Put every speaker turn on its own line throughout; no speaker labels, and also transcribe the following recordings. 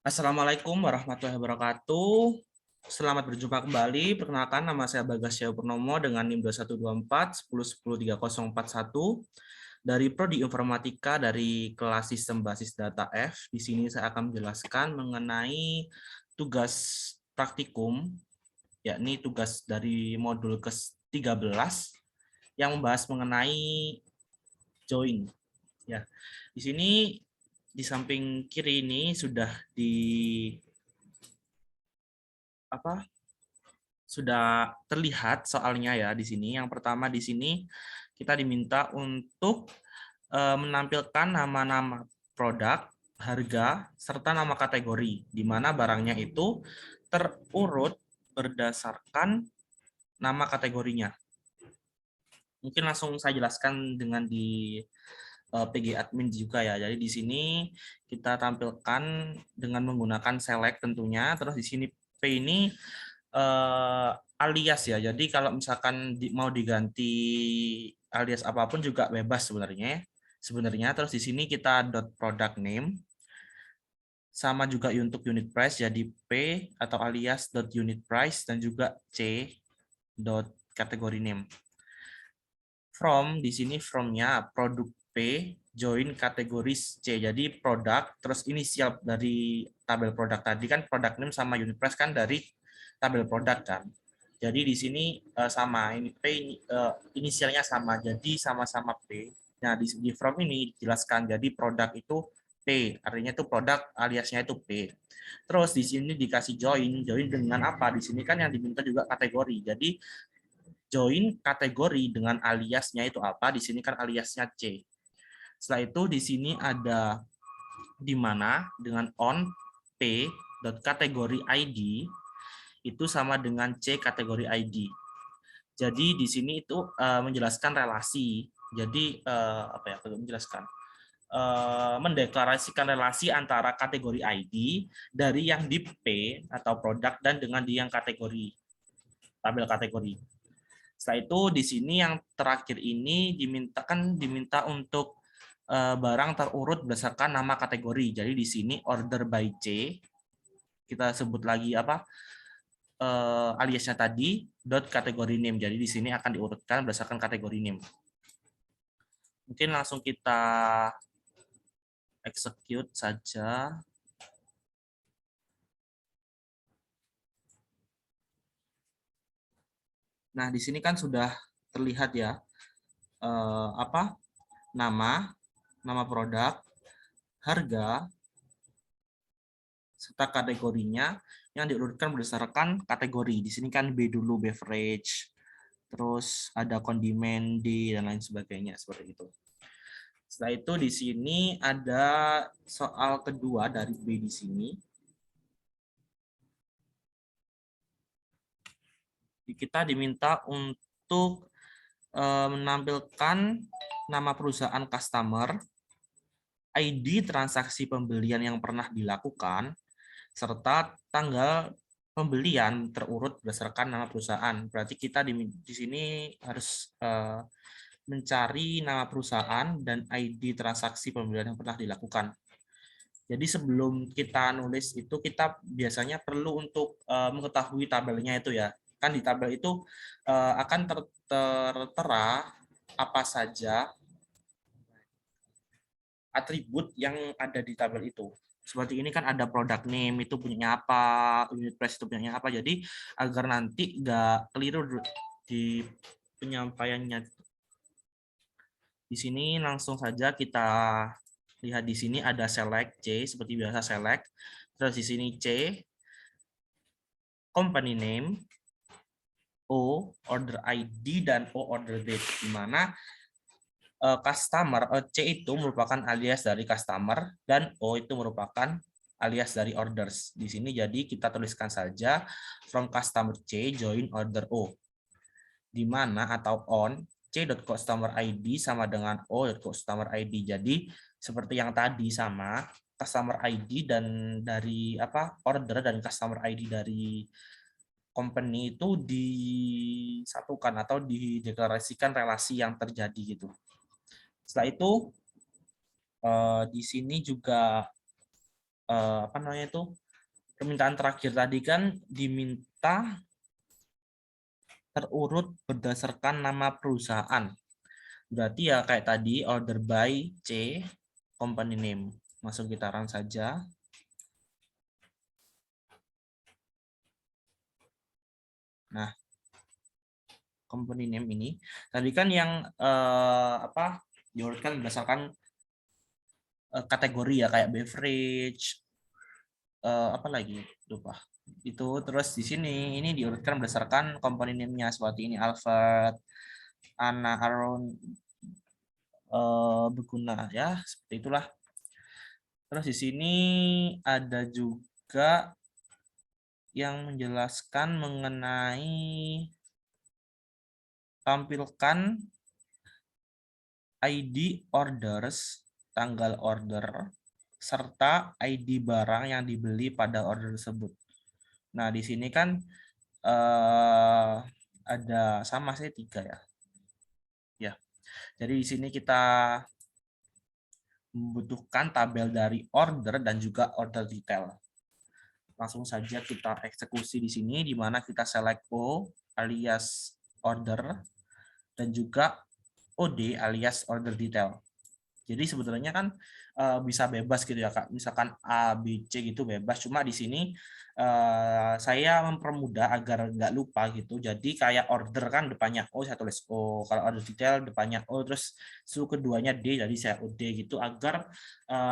Assalamualaikum warahmatullahi wabarakatuh. Selamat berjumpa kembali. Perkenalkan, nama saya Bagas Syah Purnomo dengan NIM 2124 10103041 dari Prodi Informatika dari kelas Sistem Basis Data F. Di sini saya akan menjelaskan mengenai tugas praktikum, yakni tugas dari modul ke-13 yang membahas mengenai join. Ya, di sini di samping kiri ini sudah sudah terlihat soalnya ya di sini. Yang pertama di sini kita diminta untuk menampilkan nama-nama produk, harga, serta nama kategori, di mana barangnya itu terurut berdasarkan nama kategorinya. Mungkin langsung saya jelaskan dengan di PG admin juga ya. Jadi di sini kita tampilkan dengan menggunakan select tentunya. Terus di sini P ini alias ya. Jadi kalau misalkan mau diganti alias apapun juga bebas sebenarnya. Terus di sini kita dot product name sama juga untuk unit price, jadi P atau alias dot unit price, dan juga C dot category name. From di sini from-nya produk P join kategoris C. Jadi produk terus inisial dari tabel produk tadi kan product name sama unit price kan dari tabel produk kan. Jadi di sini sama, ini P inisialnya sama, jadi sama-sama P. Nah di from ini dijelaskan, jadi produk itu P, artinya itu produk aliasnya itu P. Terus di sini dikasih join dengan apa? Di sini kan yang diminta juga kategori. Jadi join kategori dengan aliasnya itu apa? Di sini kan aliasnya C. Setelah itu di sini ada di mana dengan on P kategori ID itu sama dengan C kategori ID. Jadi di sini itu menjelaskan relasi. Jadi apa ya? Menjelaskan mendeklarasikan relasi antara kategori ID dari yang di P atau produk dan dengan di yang kategori tabel kategori. Setelah itu di sini yang terakhir ini diminta untuk barang terurut berdasarkan nama kategori. Jadi di sini order by C, kita sebut lagi apa aliasnya tadi dot kategori name. Jadi di sini akan diurutkan berdasarkan kategori name. Mungkin langsung kita execute saja. Nah, di sini kan sudah terlihat ya nama produk, harga, serta kategorinya yang diurutkan berdasarkan kategori. Di sini kan B dulu beverage, terus ada kondimen D dan lain sebagainya seperti itu. Setelah itu di sini ada soal kedua dari B di sini. Kita diminta untuk menampilkan nama perusahaan customer, ID transaksi pembelian yang pernah dilakukan, serta tanggal pembelian terurut berdasarkan nama perusahaan. Berarti kita di sini harus mencari nama perusahaan dan ID transaksi pembelian yang pernah dilakukan. Jadi sebelum kita nulis itu kita biasanya perlu untuk mengetahui tabelnya itu ya. Kan di tabel itu akan tertera apa saja atribut yang ada di tabel itu. Seperti ini kan ada product name itu punyanya apa, unit price itu punyanya apa. Jadi agar nanti nggak keliru di penyampaiannya. Di sini langsung saja kita lihat, di sini ada select C seperti biasa select. Terus di sini C company name, O order ID, dan O order date, di mana customer C itu merupakan alias dari customer dan O itu merupakan alias dari orders. Di sini jadi kita tuliskan saja from customer C join order O, di mana atau on C.customer ID sama dengan O.customer ID. Jadi seperti yang tadi sama customer ID dan dari order dan customer ID dari company itu disatukan atau dideklarasikan relasi yang terjadi gitu. Setelah itu di sini juga apa namanya itu, permintaan terakhir tadi kan diminta terurut berdasarkan nama perusahaan. Berarti ya kayak tadi order by C company name. Masuk kita run saja. Nah, company name ini tadi kan yang diurutkan berdasarkan kategori ya, kayak beverage, apa lagi lupa itu. Terus di sini ini diurutkan berdasarkan company name-nya seperti ini, Alfred, Anna, Aaron, berguna ya, seperti itulah. Terus di sini ada juga yang menjelaskan mengenai tampilkan ID orders, tanggal order, serta ID barang yang dibeli pada order tersebut. Nah, di sini kan ada sama sih 3 ya. Ya. Jadi di sini kita membutuhkan tabel dari order dan juga order detail. Langsung saja kita eksekusi di sini, di mana kita select O alias order dan juga OD alias order detail. Jadi sebenarnya kan bisa bebas gitu ya Kak. Misalkan A, B, C gitu bebas. Cuma di sini saya mempermudah agar nggak lupa gitu. Jadi kayak order kan depannya O, saya tulis O. Kalau order detail depannya O, terus suku keduanya D, jadi saya OD gitu. Agar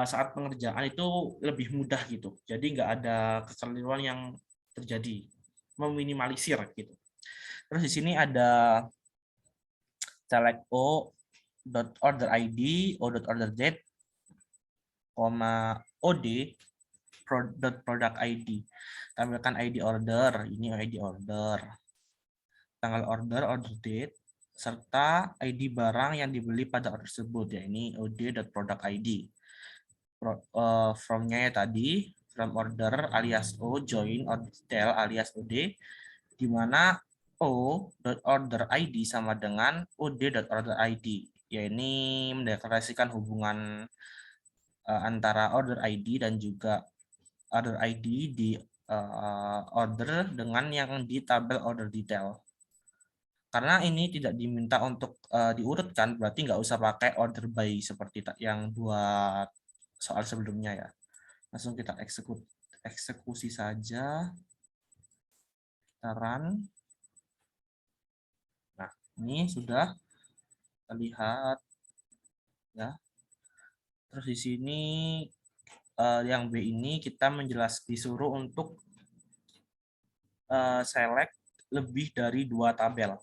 saat pengerjaan itu lebih mudah gitu. Jadi nggak ada kekeliruan yang terjadi. Meminimalisir gitu. Terus di sini ada select O dot order ID, O dot order date, OD dot product ID. Tampilkan ID order, ini ID order, tanggal order, order date, serta ID barang yang dibeli pada order tersebut, ya ini OD dot product ID. From-nya ya tadi, from order alias O, join order detail alias OD, di mana O dot order ID sama dengan OD dot order ID. Ya ini mendeklarasikan hubungan antara order ID dan juga order ID di order dengan yang di tabel order detail. Karena ini tidak diminta untuk diurutkan, berarti nggak usah pakai order by seperti yang buat soal sebelumnya ya. Langsung kita eksekusi saja. Kita run. Nah, ini sudah terlihat ya. Terus di sini yang B ini kita disuruh untuk select lebih dari 2 tabel.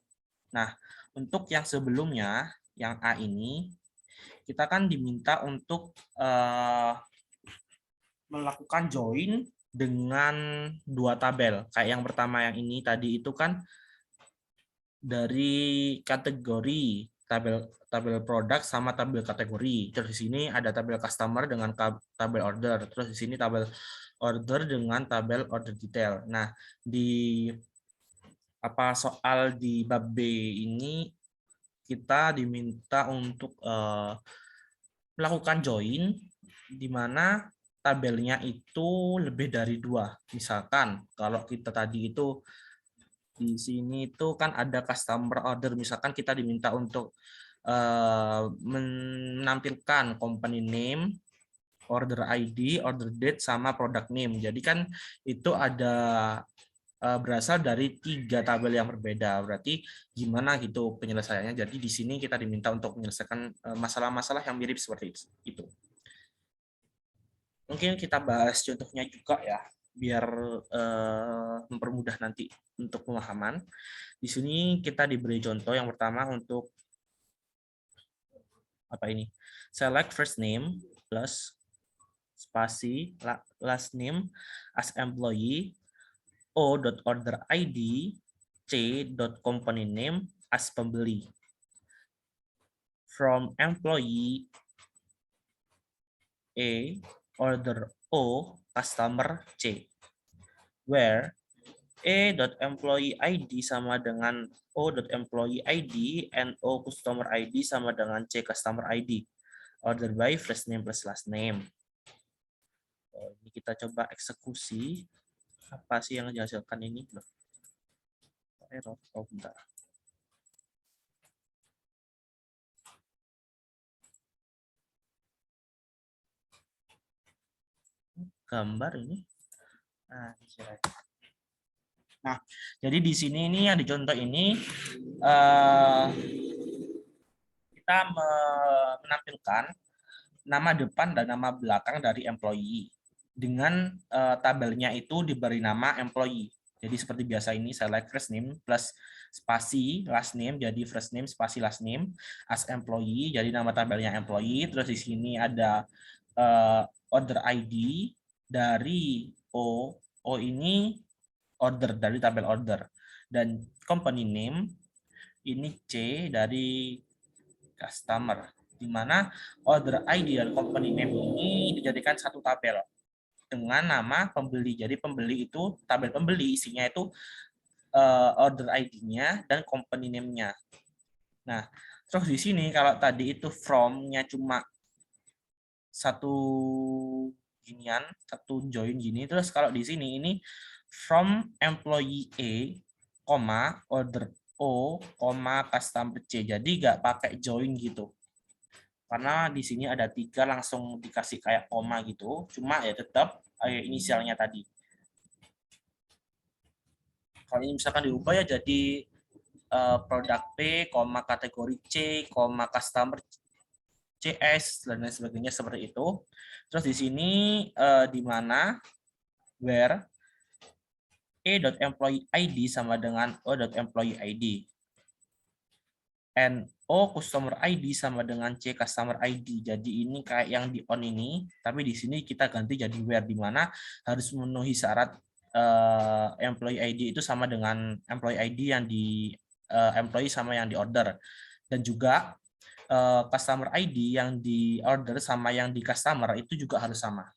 Nah, untuk yang sebelumnya, yang A ini, kita kan diminta untuk melakukan join dengan 2 tabel. Kayak yang pertama yang ini tadi itu kan dari kategori tabel produk sama tabel kategori. Terus di sini ada tabel customer dengan tabel order. Terus di sini tabel order dengan tabel order detail. Nah, di soal di bab B ini kita diminta untuk melakukan join di mana tabelnya itu lebih dari 2. Misalkan kalau kita tadi itu di sini itu kan ada customer order, misalkan kita diminta untuk menampilkan company name, order ID, order date, sama product name. Jadi kan itu ada berasal dari 3 tabel yang berbeda. Berarti gimana gitu penyelesaiannya. Jadi di sini kita diminta untuk menyelesaikan masalah-masalah yang mirip seperti itu. Mungkin kita bahas contohnya juga ya, biar mempermudah nanti untuk pemahaman. Di sini kita diberi contoh yang pertama untuk apa ini? Select first name plus spasi last name as employee, O.order ID, C.company name as pembeli. From employee A, order O, customer C. Where A.employee ID sama dengan O.employee ID and O customer ID sama dengan C customer ID. Order by first name plus last name. Ini kita coba eksekusi. Apa sih yang dihasilkan ini? Loh. Error. Oh, bentar. Gambar ini. Nah, jadi di sini ini yang dicontoh ini kita menampilkan nama depan dan nama belakang dari employee dengan tabelnya itu diberi nama employee. Jadi seperti biasa ini select first name plus spasi last name, jadi first name spasi last name as employee, jadi nama tabelnya employee. Terus di sini ada order ID dari O ini order dari tabel order, dan company name ini C dari customer, di mana order ID dan company name ini dijadikan satu tabel dengan nama pembeli. Jadi pembeli itu tabel pembeli isinya itu order ID-nya dan company name-nya. Nah, terus di sini kalau tadi itu from-nya cuma satu ginian, satu join gini, terus kalau di sini ini from employee A, order O, customer C. Jadi nggak pakai join gitu. Karena di sini ada 3 langsung dikasih kayak koma gitu. Cuma ya tetap inisialnya tadi. Kalau ini misalkan diubah ya jadi produk P, kategori C, customer CS, dan lain sebagainya seperti itu. Terus di sini di mana where E.employee ID sama dengan O.employee ID. And O customer ID sama dengan C customer ID. Jadi ini kayak yang di on ini, tapi di sini kita ganti jadi where, di mana harus memenuhi syarat employee ID itu sama dengan employee ID yang di employee sama yang di order, dan juga customer ID yang di order sama yang di customer itu juga harus sama.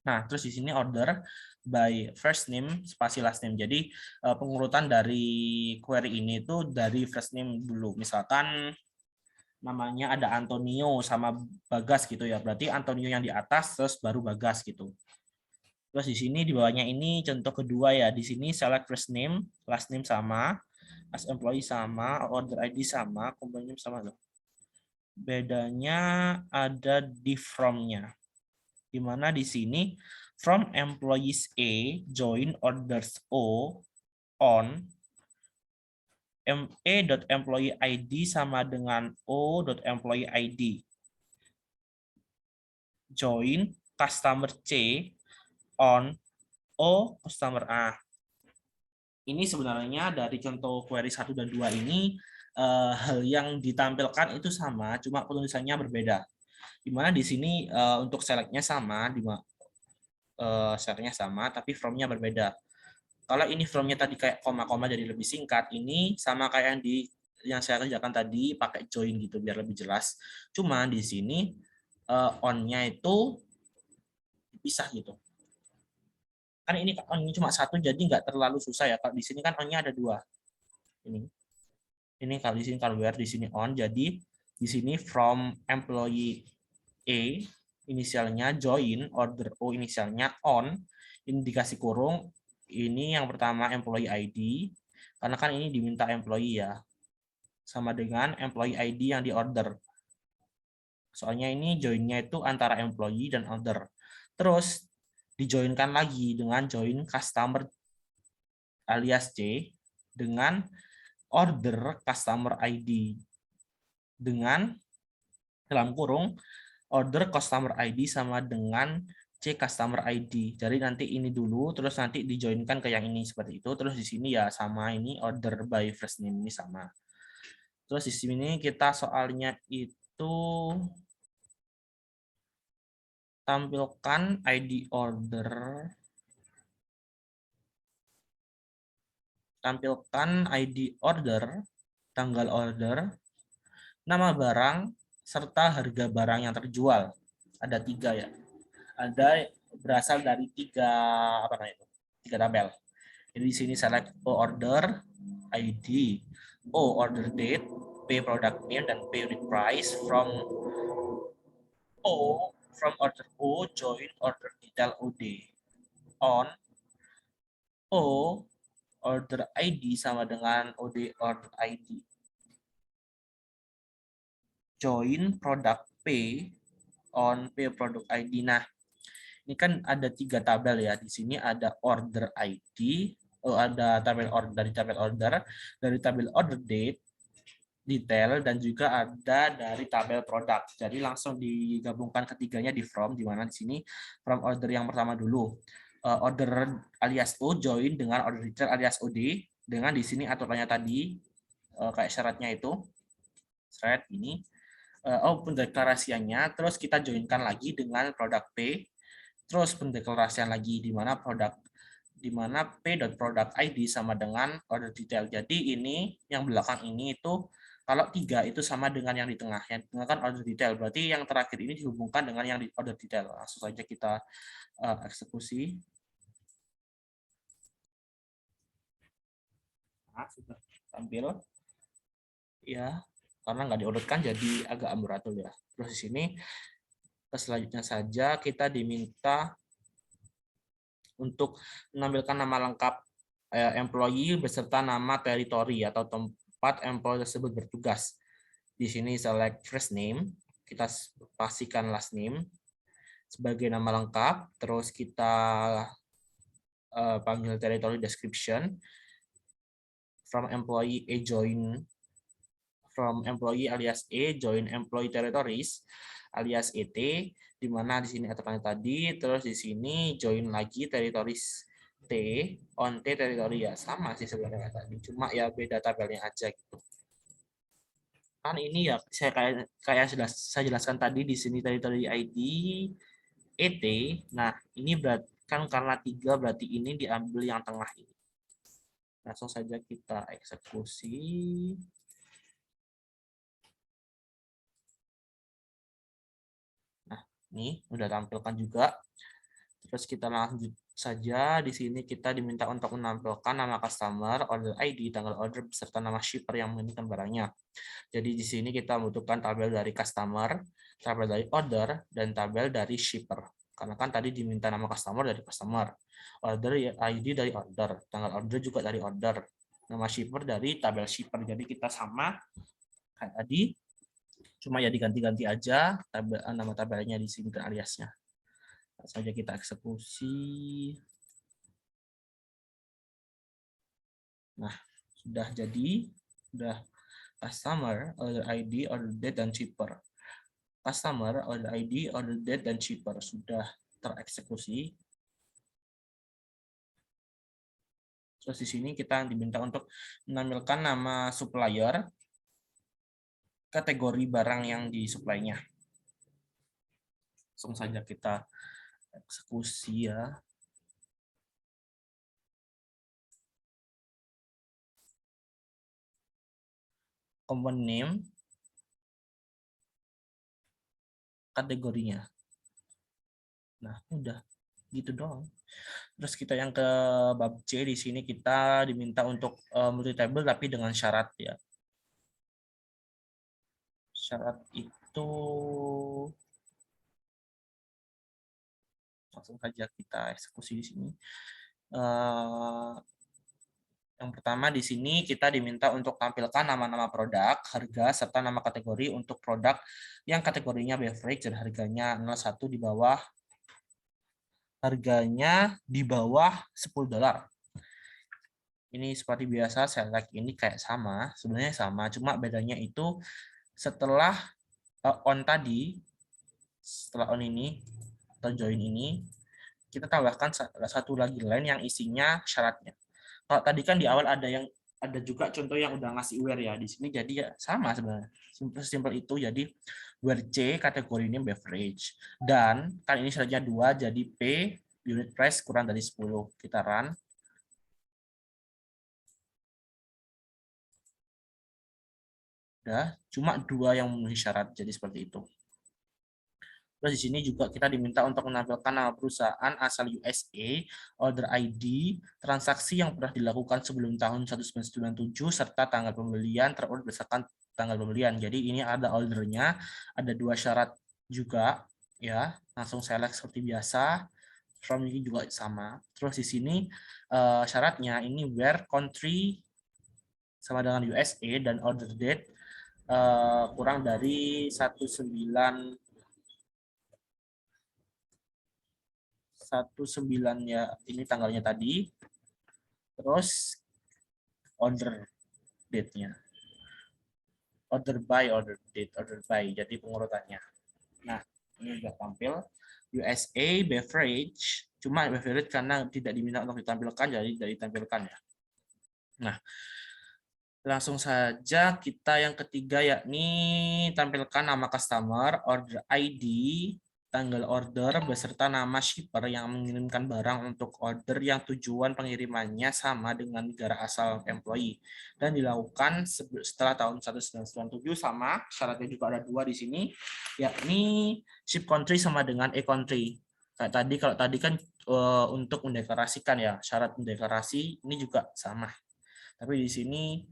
Nah, terus di sini order by first name spasi last name. Jadi pengurutan dari query ini itu dari first name dulu. Misalkan namanya ada Antonio sama Bagas gitu ya. Berarti Antonio yang di atas terus baru Bagas gitu. Terus di sini di bawahnya ini contoh kedua ya. Di sini select first name, last name sama, as employee sama, order ID sama, company name sama loh. Bedanya ada di from-nya. Di mana di sini from employees A join orders O on A.employee ID sama dengan O.employee ID join customer C on O customer A. Ini sebenarnya dari contoh query 1 dan 2 ini hal yang ditampilkan itu sama, cuma penulisannya berbeda. Di mana di sini untuk select-nya sama, selernya sama, tapi from-nya berbeda. Kalau ini from-nya tadi kayak koma-koma jadi lebih singkat, ini sama kayak yang saya kerjakan tadi pakai join gitu biar lebih jelas. Cuma di sini on-nya itu pisah gitu. Kan ini on-nya cuma satu, jadi nggak terlalu susah ya. Kalau di sini kan on-nya ada 2. Ini kalau di sini kalau where, di sini on, jadi di sini from employee A inisialnya join order O inisialnya on, ini dikasih kurung, ini yang pertama employee ID karena kan ini diminta employee ya, sama dengan employee ID yang di order, soalnya ini joinnya itu antara employee dan order. Terus dijoinkan lagi dengan join customer alias C dengan order customer ID dengan dalam kurung order customer ID sama dengan C customer ID. Jadi nanti ini dulu, terus nanti dijoinkan ke yang ini seperti itu. Terus di sini ya sama, ini order by first name ini sama. Terus di sini kita soalnya itu tampilkan ID order, tanggal order, nama barang, serta harga barang yang terjual. Ada 3 ya. Ada berasal dari 3 tabel. Jadi di sini select O order ID, O order date, P product name, dan P unit price from O from order O join order detail OD on O order ID sama dengan OD order ID. Join product P on P product ID. Nah, ini kan ada 3 tabel ya. Di sini ada order ID, ada tabel order dari tabel order date, detail, dan juga ada dari tabel produk. Jadi langsung digabungkan ketiganya di from, di mana di sini from order yang pertama dulu. Order alias O join dengan order detail alias OD, dengan di sini aturannya tadi kayak syaratnya itu syarat ini pendeklarasiannya, terus kita joinkan lagi dengan produk P, terus pendeklarasian lagi di mana P.product ID sama dengan order detail. Jadi ini yang belakang ini itu kalau 3 itu sama dengan yang di tengah. Yang di tengah kan order detail. Berarti yang terakhir ini dihubungkan dengan yang di order detail. Langsung saja kita eksekusi. Nah, sudah tampil. Ya, karena nggak diurutkan jadi agak amburadul ya. Terus di sini ke selanjutnya saja kita diminta untuk menampilkan nama lengkap employee beserta nama teritori atau tempat employee tersebut bertugas. Di sini select first name, kita pastikan last name sebagai nama lengkap, terus kita panggil territory description from employee A join from employee alias E join employee territories alias ET, di mana di sini aturannya tadi, terus di sini join lagi territories T on T territory, ya sama sih sebenarnya tadi, cuma ya beda tabelnya aja gitu. Kan ini ya kayak saya jelaskan tadi di sini territory ID ET. Nah, ini berarti kan karena 3 berarti ini diambil yang tengah ini. Langsung saja kita eksekusi. Nah, ini udah tampilkan juga. Terus kita lanjut saja. Di sini kita diminta untuk menampilkan nama customer, order ID, tanggal order, beserta nama shipper yang mengirimkan barangnya. Jadi di sini kita membutuhkan tabel dari customer, tabel dari order, dan tabel dari shipper. Karena kan tadi diminta nama customer dari customer, order ID dari order, tanggal order juga dari order, nama shipper dari tabel shipper. Jadi kita sama kayak tadi, cuma ya diganti-ganti aja nama tabelnya di sini dan aliasnya. Saja kita eksekusi. Nah, sudah jadi, sudah customer, order ID, order date, dan shipper. Customer, order ID, order date, dan shipper sudah tereksekusi. Terus di sini kita diminta untuk menampilkan nama supplier, kategori barang yang disuplainya. Langsung saja kita eksekusi ya. Component name, kategorinya. Nah, udah gitu doang. Terus kita yang ke bab C, di sini kita diminta untuk multi table tapi dengan syarat ya. Syarat itu langsung saja kita eksekusi di sini. Yang pertama di sini kita diminta untuk tampilkan nama-nama produk, harga, serta nama kategori untuk produk yang kategorinya beverage dan harganya 01 di bawah $10. Ini seperti biasa, select ini kayak sama, sebenarnya sama, cuma bedanya itu setelah on tadi, setelah on ini atau join ini, kita tambahkan satu lagi line yang isinya syaratnya. Kalau tadi kan di awal ada juga contoh yang udah ngasih where ya, di sini jadi ya sama sebenarnya, simple itu. Jadi where C kategorinya beverage, dan kan ini syaratnya 2, jadi P unit price kurang dari 10. Kita run. Udah, cuma 2 yang memenuhi syarat, jadi seperti itu. Terus di sini juga kita diminta untuk menampilkan nama perusahaan asal USA, order ID, transaksi yang pernah dilakukan sebelum tahun 1997, serta tanggal pembelian terurut berdasarkan tanggal pembelian. Jadi ini ada ordernya, ada 2 syarat juga. Ya, langsung select seperti biasa. From ini juga sama. Terus di sini syaratnya ini where country sama dengan USA dan order date kurang dari 19 ya, ini tanggalnya tadi. Terus order date-nya. Order date, order by. Jadi pengurutannya. Nah, ini sudah tampil. USA beverage, cuma beverage karena tidak diminta untuk ditampilkan, jadi tidak ditampilkan ya. Nah, langsung saja kita yang ketiga, yakni tampilkan nama customer, order ID, tanggal order, beserta nama shipper yang mengirimkan barang untuk order yang tujuan pengirimannya sama dengan negara asal employee. Dan dilakukan setelah tahun 1997, sama syaratnya juga ada 2 di sini, yakni ship country sama dengan e-country. Kayak tadi, kalau tadi kan untuk mendeklarasikan ya, syarat mendeklarasi ini juga sama. Tapi di sini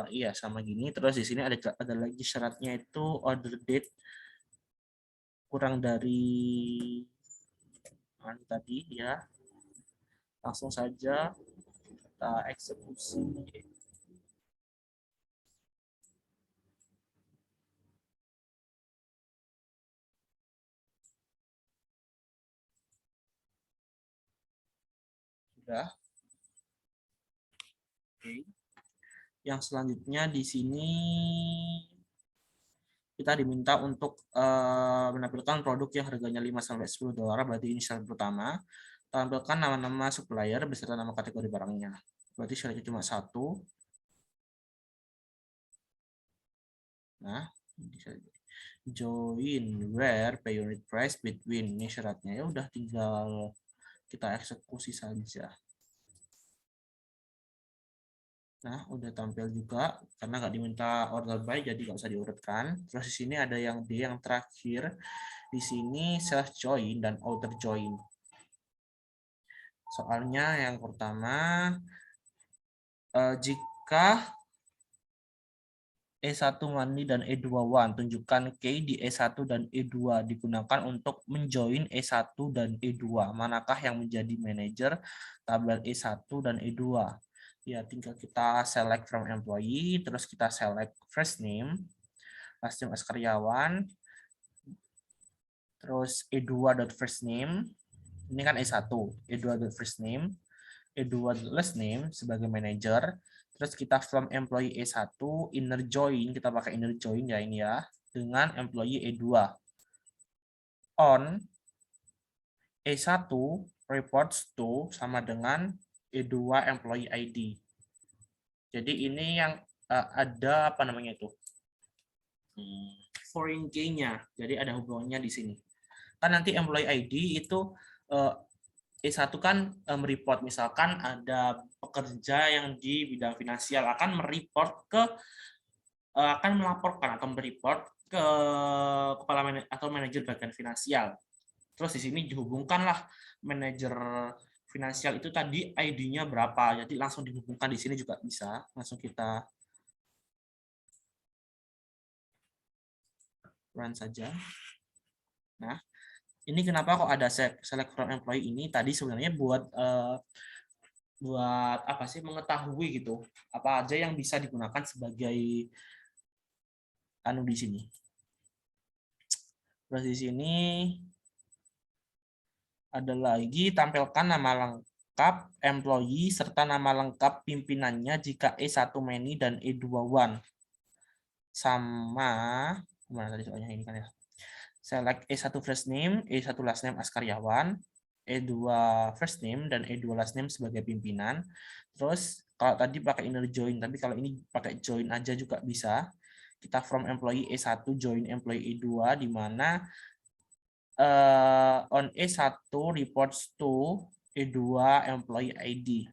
iya sama gini. Terus di sini ada lagi syaratnya itu order date kurang dari tadi ya. Langsung saja kita eksekusi. Sudah. Oke. Yang selanjutnya di sini kita diminta untuk menampilkan produk yang harganya 5-10 $, berarti ini syarat pertama. Tampilkan nama-nama supplier beserta nama kategori barangnya. Berarti syaratnya cuma 1. Nah, join where pay unit price between, ini syaratnya. Ya udah, tinggal kita eksekusi saja. Nah, udah tampil juga karena nggak diminta order by, jadi nggak usah diurutkan. Terus di sini ada yang D yang terakhir. Di sini self join dan outer join. Soalnya yang pertama, jika E1 money dan E2 tunjukkan key di E1 dan E2 digunakan untuk menjoin E1 dan E2. Manakah yang menjadi manajer tabel E1 dan E2? Ya, tinggal kita select from employee, terus kita select first name, last name as karyawan, terus E2.first name, ini kan E1, E2.first name, E2 last name sebagai manager, terus kita from employee E1 inner join, kita pakai inner join ya ini ya, dengan employee E2 on E1 reports to sama dengan E2 employee ID. Jadi ini yang ada apa namanya itu foreign key-nya, jadi ada hubungannya di sini. Kan nanti employee ID itu E1 kan mereport, misalkan ada pekerja yang di bidang finansial akan mereport ke akan melaporkan atau mereport ke kepala atau manajer bagian finansial. Terus di sini dihubungkanlah manajer finansial itu tadi ID-nya berapa, jadi langsung dihubungkan di sini juga bisa. Langsung kita run saja. Nah, ini kenapa kok ada select from employee ini tadi sebenarnya buat apa sih, mengetahui gitu apa aja yang bisa digunakan sebagai anu di sini. Terus di sini ada lagi tampilkan nama lengkap employee serta nama lengkap pimpinannya jika E1 many dan E2 one. Sama mana tadi soalnya ini kan ya. Select E1 first name, E1 last name as karyawan, E2 first name dan E2 last name sebagai pimpinan. Terus kalau tadi pakai inner join, tapi kalau ini pakai join aja juga bisa. Kita from employee E1 join employee E2 di mana on E1 reports to E2 employee ID.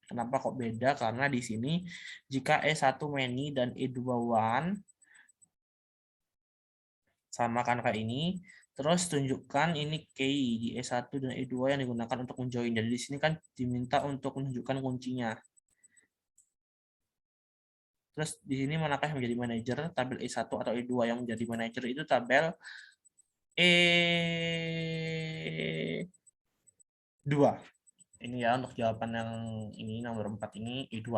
Kenapa kok beda? Karena di sini jika E1 many dan E2 one sama kan kayak ini, terus tunjukkan ini key di E1 dan E2 yang digunakan untuk menjoin. Jadi di sini kan diminta untuk menunjukkan kuncinya. Terus di sini manakah yang menjadi manajer? Tabel E1 atau E2 yang menjadi manajer itu tabel E2. Ini ya untuk jawaban yang ini nomor 4 ini E2.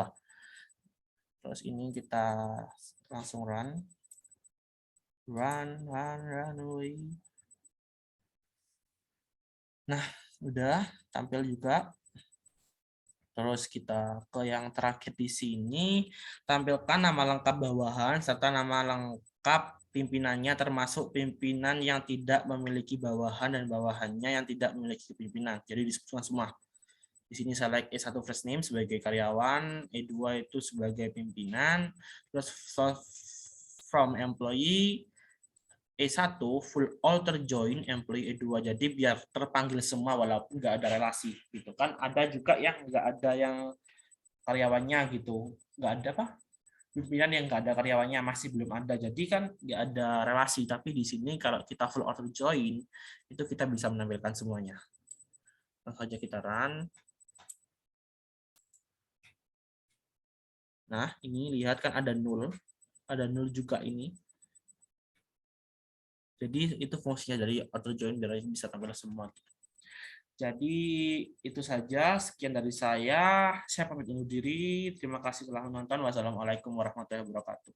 Terus ini kita langsung run. Run away. Nah, udah tampil juga. Terus kita ke yang terakhir di sini, tampilkan nama lengkap bawahan serta nama lengkap pimpinannya termasuk pimpinan yang tidak memiliki bawahan dan bawahannya yang tidak memiliki pimpinan. Jadi disebutkan semua. Di sini select E1 first name sebagai karyawan, E2 itu sebagai pimpinan, terus from employee, E1 full alter join employee E2. Jadi biar terpanggil semua walaupun nggak ada relasi gitu kan. Ada juga yang nggak ada yang karyawannya gitu. Nggak ada apa? Pimpinan yang nggak ada karyawannya masih belum ada. Jadi kan nggak ada relasi. Tapi di sini kalau kita full alter join itu kita bisa menampilkan semuanya. Langsung saja kita run. Nah, ini lihat kan ada nul. Ada nul juga ini. Jadi itu fungsinya dari auto join biar bisa tampil semua. Jadi itu saja, sekian dari saya. Saya pamit undur diri. Terima kasih telah menonton. Wassalamualaikum warahmatullahi wabarakatuh.